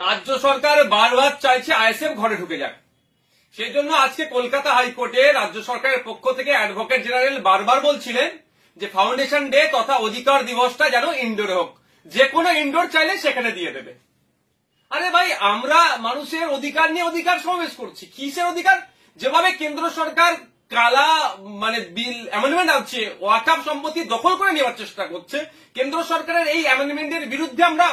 রাজ্য সরকার বারবার চাইছে আইএসএফ ঘরে ঢুকে যাক। সেই জন্য আজকে কলকাতা হাইকোর্টে রাজ্য সরকারের পক্ষ থেকে অ্যাডভোকেট জেনারেল বারবার বলছিলেন যে ফাউন্ডেশন ডে তথা অধিকার দিবসটা যেন ইনডোরে হোক, যে কোনো ইনডোর চাইলে সেখানে দিয়ে দেবে। আরে ভাই, আমরা মানুষের অধিকার নিয়ে অধিকার সমাবেশ করছি। কিসের অধিকার? যেভাবে কেন্দ্র সরকার কালা বিল অ্যামেন্ডমেন্ট আছে, ওয়াকফ সম্পত্তি দখল করে নেওয়ার চেষ্টা করছে, কেন্দ্র সরকারের এই অ্যামেন্ডমেন্টের বিরুদ্ধে আমরা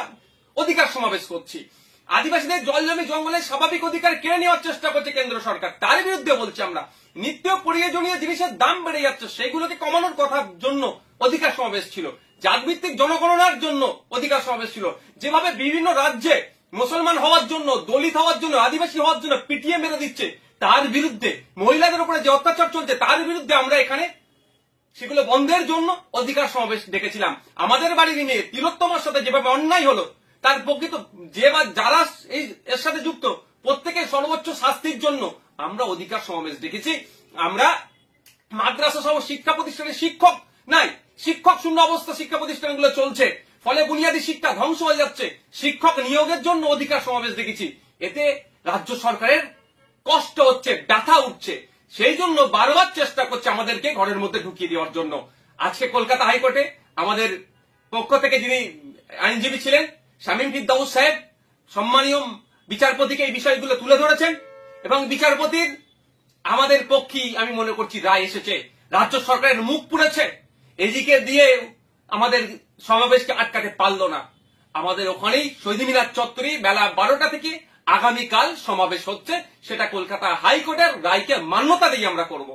অধিকার সমাবেশ করছি। আদিবাসীদের জল জমি জঙ্গলের স্বাভাবিক অধিকার কেড়ে নেওয়ার চেষ্টা করছে কেন্দ্র সরকার, তার বিরুদ্ধে বলছি আমরা। নিত্য প্রয়োজনীয় জিনিসের দাম বেড়ে যাচ্ছে, সেগুলোকে কমানোর কথার জন্য অধিকার সমাবেশ ছিল। জাতভিত্তিক জনগণনার জন্য অধিকার সমাবেশ ছিল। যেভাবে বিভিন্ন রাজ্যে মুসলমান হওয়ার জন্য, দলিত হওয়ার জন্য, আদিবাসী হওয়ার জন্য পিটিএ মেরে দিচ্ছে, তার বিরুদ্ধে, মহিলাদের উপরে যে অত্যাচার চলছে তার বিরুদ্ধে আমরা এখানে সেগুলো বন্ধের জন্য অধিকার সমাবেশ ডেকেছিলাম। আমাদের বাড়ির মেয়ে তিলোত্তমার সাথে যেভাবে অন্যায় হলো, তার প্রকৃত যারা এর সাথে যুক্ত প্রত্যেকের সর্বোচ্চ শাস্তির জন্য আমরা অধিকার সমাবেশ ডেকেছি। আমরা মাদ্রাসা সহ শিক্ষা প্রতিষ্ঠানের শিক্ষক নাই, শিক্ষক শূন্য অবস্থা শিক্ষা প্রতিষ্ঠানগুলো চলছে, ফলে বুনিয়াদী শিক্ষা ধ্বংস হয়ে যাচ্ছে। শিক্ষক নিয়োগের জন্য অধিকার সমাবেশ দেখেছি। এতে রাজ্য সরকারের কষ্ট হচ্ছে, ব্যথা উঠছে, সেই জন্য বারবার চেষ্টা করছে আমাদেরকে ঘরের মধ্যে ঢুকিয়ে দেওয়ার জন্য। আজকে কলকাতা হাইকোর্টে আমাদের পক্ষ থেকে যিনি আইনজীবী ছিলেন শামীম ফিরদৌস সাহেব, সম্মানীয় বিচারপতিকে এই বিষয়গুলো তুলে ধরেছেন এবং বিচারপতির আমাদের পক্ষেই আমি মনে করছি রায় এসেছে। রাজ্য সরকারের মুখ পুড়েছে, এদিকে দিয়ে আমাদের সমাবেশকে আটকাতে পারলো না। আমাদের ওখানেই শহীদ মিনার চত্বরে বেলা 12টা থেকে আগামীকাল সমাবেশ হচ্ছে, সেটা কলকাতা হাইকোর্টের রায়কে মান্যতা দিয়ে আমরা করব।